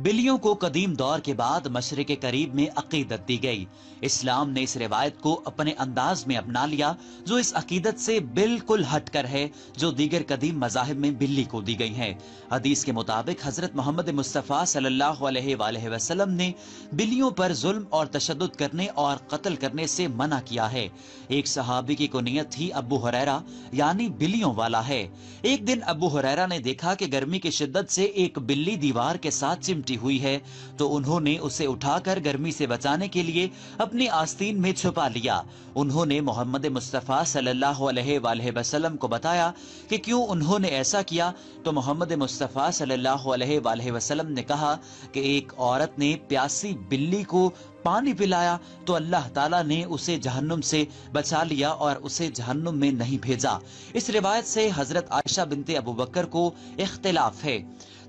बिल्लियों को कदीम दौर के बाद मशरिक के करीब में अकीदत दी गई। इस्लाम ने इस रिवायत को अपने अंदाज में अपना लिया जो इस अकीदत से बिल्कुल हटकर है जो दीगर कदीम मज़ाहिब में बिल्ली को दी गई है। हदीस के मुताबिक हजरत मोहम्मद मुस्तफ़ा सल्लल्लाहु अलैहि वसल्लम ने बिल्लियों पर जुल्म और तशद्दुद करने और कत्ल करने से मना किया है। एक सहाबी की कुनियत थी अबू हुरैरा यानी बिल्लियों वाला है। एक दिन अबू हुरैरा ने देखा कि गर्मी की शिद्दत से एक बिल्ली दीवार के साथ चिमटी हुई है, तो उन्होंने उसे उठाकर गर्मी से बचाने के लिए अपनी आस्तीन में छुपा लिया। उन्होंने मोहम्मद मुस्तफ़ा सल्लल्लाहु अलैहि वसल्लम को बताया कि क्यों उन्होंने ऐसा किया, तो मोहम्मद मुस्तफ़ा सल्लल्लाहु अलैहि वसल्लम ने कहा कि एक औरत ने प्यासी बिल्ली को पानी पिलाया तो अल्लाह ताला ने उसे जहन्नुम से बचा लिया और उसे जहन्नुम में नहीं भेजा। इस रिवायत से हजरत आयशा बिनते अबू बकर को इख्तिलाफ है।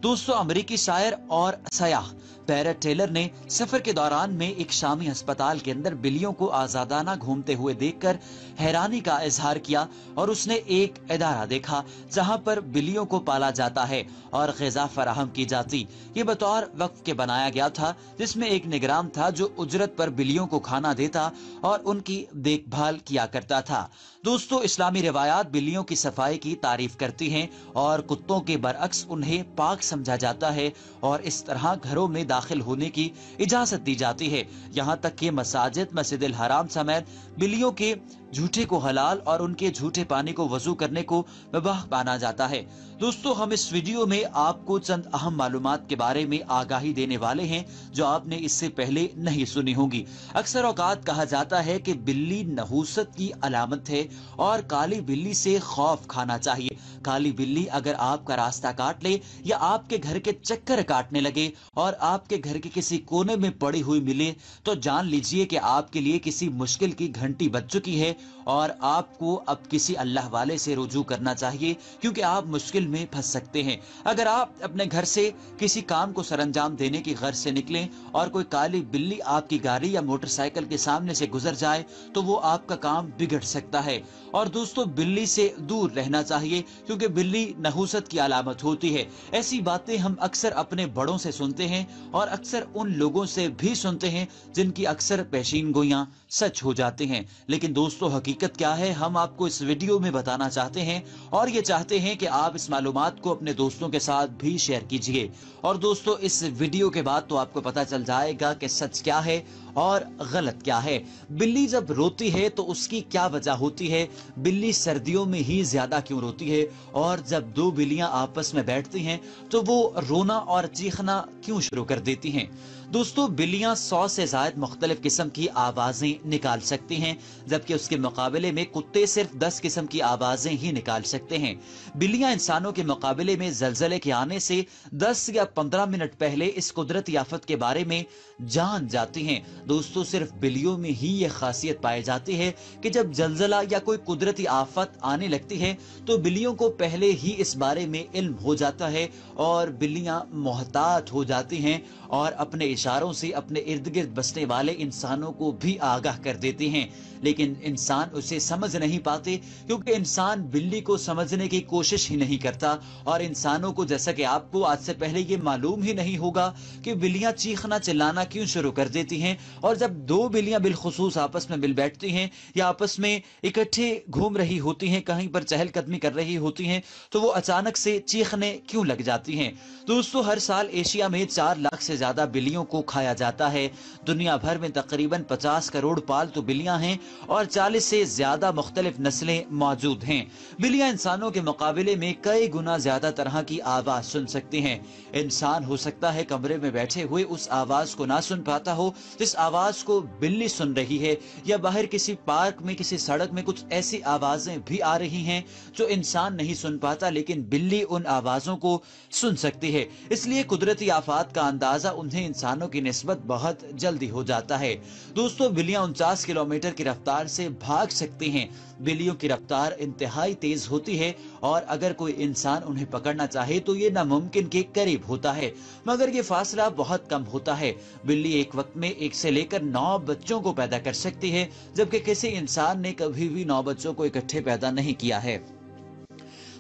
दोस्तों, अमेरिकी शायर और सयाह पैरेट टेलर ने सफर के दौरान में एक शामी अस्पताल के अंदर बिल्लियों को आजादाना घूमते हुए देखकर हैरानी का इजहार किया और उसने एक इदारा देखा जहां पर बिल्लियों को पाला जाता है और ग़िज़ा फराहम की जाती। ये बतौर वक्फ के बनाया गया था, जिसमें एक निगरान था जो उजरत पर बिल्लियों को खाना देता और उनकी देखभाल किया करता था। दोस्तों, इस्लामी रिवायात बिल्लियों की सफाई की तारीफ करती हैं और कुत्तों के बरअक्स उन्हें पाक समझा जाता है और इस तरह घरों में दाखिल होने की इजाजत दी जाती है। यहाँ तक कि मसाजिद, मस्जिदुल हराम समेत बिल्लियों के झूठे को हलाल और उनके झूठे पानी को वजू करने को मुबाह माना जाता है। दोस्तों, हम इस वीडियो में आपको चंद अहम मालूमात के बारे में आगाही देने वाले हैं जो आपने इससे पहले नहीं सुनी होंगी। अक्सर औकात कहा जाता है कि बिल्ली नहूसत की अलामत है और काली बिल्ली से खौफ खाना चाहिए। काली बिल्ली अगर आपका रास्ता काट ले या आपके घर के चक्कर काटने लगे और आपके घर के किसी कोने में पड़ी हुई मिले तो जान लीजिए कि आपके लिए किसी मुश्किल की घंटी बज चुकी है और आपको अब किसी अल्लाह वाले से रुजू करना चाहिए, क्योंकि आप मुश्किल में फंस सकते हैं। अगर आप अपने घर से किसी काम को सरंजाम देने की गर्ज से निकलें और कोई काली बिल्ली आपकी गाड़ी या मोटरसाइकिल के सामने से गुजर जाए तो वो आपका काम बिगड़ सकता है। और दोस्तों, बिल्ली से दूर रहना चाहिए क्योंकि बिल्ली नहूसत की अलामत होती है। ऐसी बातें हम अक्सर अपने बड़ों से सुनते हैं और अक्सर उन लोगों से भी सुनते हैं जिनकी अक्सर पेशीन गोइयां सच हो जाती हैं। लेकिन दोस्तों, हकीकत क्या है हम आपको इस वीडियो में बताना चाहते हैं और ये चाहते हैं कि आप इस मालूमात को अपने दोस्तों के साथ भी शेयर कीजिए। और दोस्तों, इस वीडियो के बाद तो आपको पता चल जाएगा कि सच क्या है और गलत क्या है। बिल्ली जब रोती है तो उसकी क्या वजह होती है, बिल्ली सर्दियों में ही ज्यादा क्यों रोती है, और जब दो बिल्लियां आपस में बैठती हैं तो वो रोना और चीखना क्यों शुरू कर देती हैं। दोस्तों, बिल्लियां 100 से ज्यादा मुख्तलिफ किस्म की आवाजें निकाल सकती हैं, जबकि उसके मुकाबले में कुत्ते सिर्फ 10 किस्म की आवाजें ही निकाल सकते हैं। बिल्लियां इंसानों के मुकाबले में जलजले के आने से 10 या 15 मिनट पहले इस कुदरती आफत के बारे में जान जाती हैं। दोस्तों, सिर्फ बिल्लियों में ही यह खासियत पाई जाती है कि जब जलजला या कोई कुदरती आफत आने लगती है तो बिल्लियों को पहले ही इस बारे में इल्म हो जाता है और बिल्लियां मोहतात हो जाती हैं और अपने इशारों से अपने इर्द गिर्द बसने वाले इंसानों को भी आगाह कर देती हैं। लेकिन इंसान उसे समझ नहीं पाते क्योंकि इंसान बिल्ली को समझने की कोशिश ही नहीं करता और इंसानों को, जैसा कि आपको आज से पहले ये मालूम ही नहीं होगा कि बिल्लियां चीखना चिल्लाना क्यों शुरू कर देती हैं, और जब दो बिल्लियां बिलखुसूस आपस में मिल बैठती हैं या आपस में इकट्ठे घूम रही होती हैं, कहीं पर चहलकदमी कर रही होती हैं, तो वो अचानक से चीखने क्यों लग जाती हैं। दोस्तों, हर साल एशिया में 4 लाख से ज्यादा बिल्लियों को खाया जाता है। दुनिया भर में तकरीबन 50 करोड़ पालतू बिल्लियां हैं और 40 से ज्यादा मुख्तलिफ नस्लें मौजूद हैं। बिल्लियां इंसानों के मुकाबले में कई गुना ज्यादा तरह की आवाज सुन सकती हैं। इंसान हो सकता है कमरे में बैठे हुए उस आवाज को ना सुन पाता हो जिस आवाज को बिल्ली सुन रही है, या बाहर किसी पार्क में, किसी सड़क में कुछ ऐसी आवाजें भी आ रही हैं जो इंसान नहीं सुन पाता, लेकिन बिल्ली उन आवाजों को सुन सकती है। इसलिए कुदरती आफात का अंदाजा उन्हें इंसानों इंसानों की निस्बत बहुत जल्दी हो जाता है। दोस्तों, बिल्लियां 49 किलोमीटर की रफ्तार से भाग सकती हैं। बिल्लियों की रफ्तार इंतहाई तेज होती है और अगर कोई इंसान उन्हें पकड़ना चाहे तो ये नामुमकिन के करीब होता है, मगर ये फासला बहुत कम होता है। बिल्ली एक वक्त में 1 से लेकर 9 बच्चों को पैदा कर सकती है, जबकि किसी इंसान ने कभी भी 9 बच्चों को इकट्ठे पैदा नहीं किया है।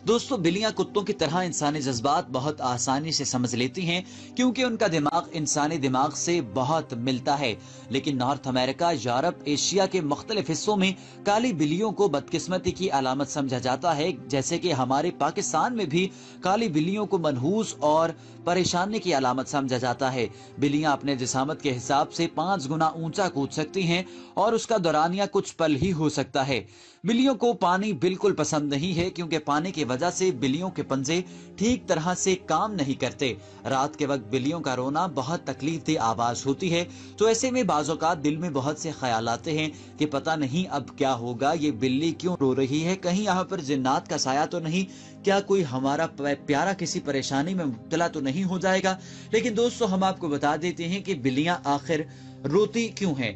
दोस्तों, बिल्लियां कुत्तों की तरह इंसानी जज्बात बहुत आसानी से समझ लेती हैं, क्योंकि उनका दिमाग इंसानी दिमाग से बहुत मिलता है। लेकिन नॉर्थ अमेरिका, यूरोप, एशिया के मुख्तलिफ हिस्सों में काली बिल्लियों को बदकिस्मती की अलामत समझा जाता है, जैसे कि हमारे पाकिस्तान में भी काली बिल्लियों को मनहूस और परेशानी की अलामत समझा जाता है। बिल्लियां अपने जिसामत के हिसाब से 5 गुना ऊंचा कूद सकती हैं और उसका दौरानिया कुछ पल ही हो सकता है। बिल्लियों को पानी बिल्कुल पसंद नहीं है, क्योंकि पानी की वजह से बिल्लियों के पंजे ठीक तरह से काम नहीं करते। रात के वक्त बिल्लियों का रोना बहुत तकलीफदेह आवाज होती है, तो ऐसे में बाज़-औक़ात दिल में बहुत से ख्याल आते हैं कि पता नहीं अब क्या होगा, ये बिल्ली क्यों रो रही है, कहीं यहाँ पर जिन्नात का साया तो नहीं, क्या कोई हमारा प्यारा किसी परेशानी में मुब्तला तो नहीं हो जाएगा। लेकिन दोस्तों, हम आपको बता देते हैं कि बिल्लियां आखिर रोती क्यों हैं।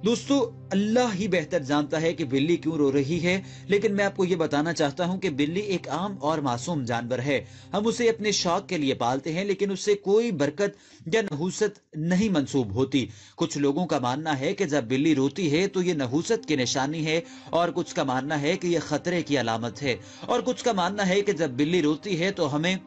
दोस्तों, अल्लाह ही बेहतर जानता है कि बिल्ली क्यों रो रही है, लेकिन मैं आपको ये बताना चाहता हूँ कि बिल्ली एक आम और मासूम जानवर है। हम उसे अपने शौक के लिए पालते हैं, लेकिन उससे कोई बरकत या नहूसत नहीं मंसूब होती। कुछ लोगों का मानना है कि जब बिल्ली रोती है तो ये नहूसत की निशानी है, और कुछ का मानना है कि यह खतरे की अलामत है, और कुछ का मानना है कि जब बिल्ली रोती है तो हमें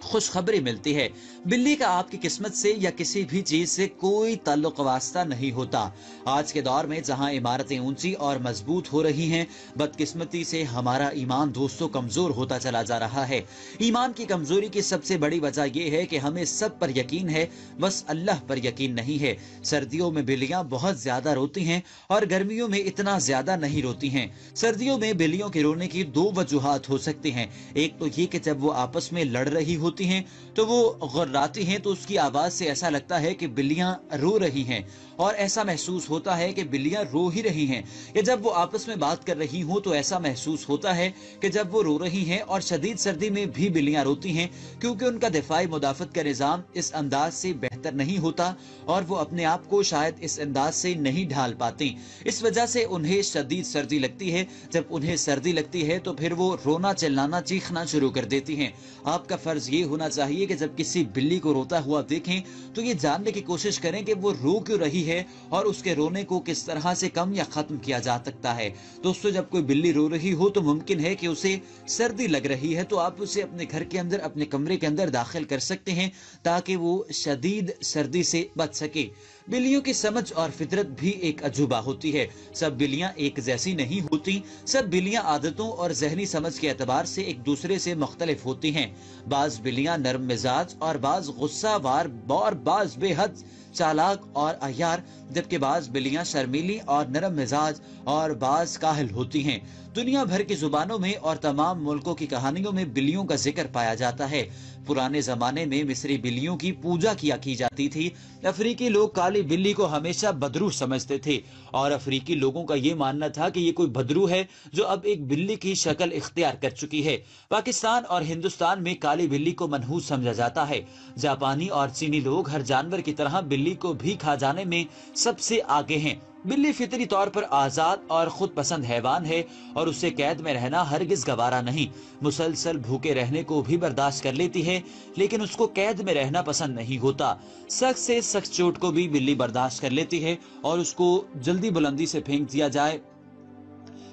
खुशखबरी मिलती है। बिल्ली का आपकी किस्मत से या किसी भी चीज से कोई ताल्लुक वास्ता नहीं होता। आज के दौर में जहां इमारतें ऊंची और मजबूत हो रही हैं, बदकिस्मती से हमारा ईमान दोस्तों कमजोर होता चला जा रहा है। ईमान की कमजोरी की सबसे बड़ी वजह यह है कि हमें सब पर यकीन है, बस अल्लाह पर यकीन नहीं है। सर्दियों में बिल्लियां बहुत ज्यादा रोती हैं और गर्मियों में इतना ज्यादा नहीं रोती हैं। सर्दियों में बिल्लियों के रोने की 2 वजूहात हो सकती हैं। एक तो ये कि जब वो आपस में लड़ रही होती हैं तो वो गुर्राती हैं, तो उसकी आवाज से ऐसा लगता है कि बिल्लियां रो रही हैं और ऐसा महसूस होता है कि बिल्लियां रो ही रही हैं। या जब वो आपस में बात कर रही हो तो ऐसा महसूस होता है कि जब वो रो रही हैं। और शदीद सर्दी में भी बिल्लियां रोती हैं, क्योंकि उनका दिफाई मुदाफत का निजाम इस अंदाज से बेहतर नहीं होता और वो अपने आप को शायद इस अंदाज से नहीं ढाल पाती। इस वजह से उन्हें शदीद सर्दी लगती है। जब उन्हें सर्दी लगती है तो फिर वो रोना, चिल्लाना, चीखना शुरू कर देती हैं। आपका फर्ज ये होना चाहिए कि जब किसी बिल्ली को रोता हुआ देखें तो ये जानने की कोशिश करें कि वो रो क्यों रही है और उसके रोने को किस तरह से कम या खत्म किया जा सकता है। दोस्तों, जब कोई बिल्ली रो रही हो तो मुमकिन है कि उसे सर्दी लग रही है, तो आप उसे अपने घर के अंदर, अपने कमरे के अंदर दाखिल कर सकते हैं ताकि वो शदीद सर्दी से बच सके। बिल्लियों की समझ और फितरत भी एक अजूबा होती है। सब बिल्लियां एक जैसी नहीं होती। सब बिल्लियां आदतों और जहनी समझ के एतबार से एक दूसरे से मुख्तलिफ होती हैं। बाज बिल्लियां नरम मिजाज और बाज गुस्सावार और बाज बेहद चालाक और अय्यार, जबकि बाज बिल्लियां शर्मीली और नरम मिजाज और बाज काहिल होती हैं। दुनिया भर की जुबानों में और तमाम मुल्कों की कहानियों में बिल्लियों का जिक्र पाया जाता है। पुराने जमाने में मिस्री बिल्लियों की पूजा की जाती थी। अफ्रीकी लोग काली बिल्ली को हमेशा बदरू समझते थे और अफ्रीकी लोगों का ये मानना था कि ये कोई बदरू है जो अब एक बिल्ली की शक्ल इख्तियार कर चुकी है। पाकिस्तान और हिंदुस्तान में काली बिल्ली को मनहूस समझा जाता है। जापानी और चीनी लोग हर जानवर की तरह बिल्ली को भी खा जाने में सबसे आगे हैं। बिल्ली फितरी तौर पर आजाद और खुद पसंद हैवान है और उसे कैद में रहना हरगिज गवारा नहीं। मुसलसल भूखे रहने को भी बर्दाश्त कर लेती है, लेकिन उसको कैद में रहना पसंद नहीं होता। सख्त से सख्त चोट को भी बिल्ली बर्दाश्त कर लेती है और उसको जल्दी बुलंदी से फेंक दिया जाए,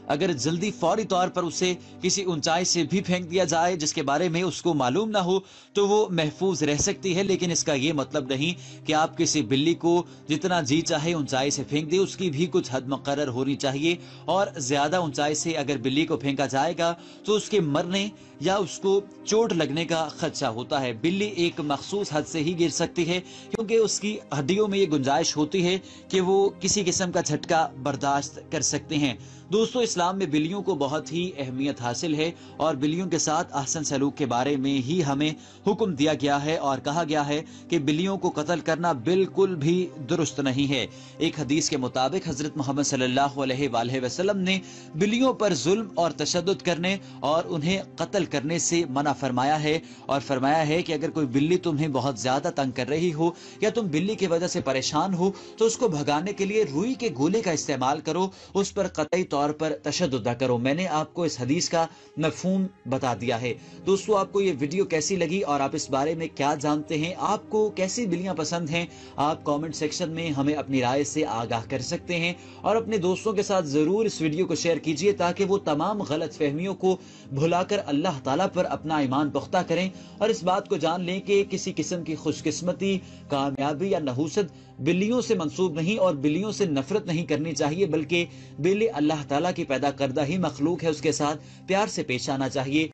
अगर जल्दी फौरी तौर पर उसे किसी ऊंचाई से भी फेंक दिया जाए जिसके बारे में उसको मालूम ना हो, तो वो महफूज रह सकती है। लेकिन इसका ये मतलब नहीं कि आप किसी बिल्ली को जितना जी चाहे ऊंचाई से फेंक दे। उसकी भी कुछ हद मुकर्रर होनी चाहिए और ज्यादा ऊंचाई से अगर बिल्ली को फेंका जाएगा तो उसके मरने या उसको चोट लगने का खदशा होता है। बिल्ली एक मखसूस हद से ही गिर सकती है, क्योंकि उसकी हड्डियों में ये गुंजाइश होती है कि वो किसी किस्म का झटका बर्दाश्त कर सकते हैं। दोस्तों, इस्लाम में बिल्लियों को बहुत ही अहमियत हासिल है और बिल्लियों के साथ अहसन सलूक के बारे में ही हमें हुक्म दिया गया है और कहा गया है कि बिल्लियों को कत्ल करना बिल्कुल भी दुरुस्त नहीं है। एक हदीस के मुताबिक हजरत मोहम्मद सल्लल्लाहु अलैहि वसल्लम ने बिल्लियों पर जुल्म और तशद्दुद करने और उन्हें कत्ल करने से मना फरमाया है और फरमाया है कि अगर कोई बिल्ली तुम्हें बहुत ज्यादा तंग कर रही हो या तुम बिल्ली की वजह से परेशान हो तो उसको भगाने के लिए रुई के गोले का इस्तेमाल करो, उस पर कतई तौर पर तशद्दुद न करो। मैंने आपको इस हदीस का मफहूम बता दिया है। दोस्तों, आपको ये वीडियो कैसी लगी और आप इस बारे में क्या जानते हैं? आपको कैसी बिल्लियां पसंद हैं? आप कमेंट सेक्शन में हमें अपनी राय से आगाह कर सकते हैं और अपने दोस्तों के साथ जरूर इस वीडियो को शेयर कीजिए ताकि वो तमाम गलत फहमियों को भुलाकर अल्लाह ताला पर अपना ईमान पुख्ता करें और इस बात को जान लें कि किसी किस्म की खुशकिस्मती, कामयाबी या नहूसत बिल्लियों से मंसूब नहीं और बिल्लियों से नफरत नहीं करनी चाहिए, बल्कि बिल्ली अल्लाह ताला की पैदा करदा ही मखलूक है, उसके साथ प्यार से पेश आना चाहिए।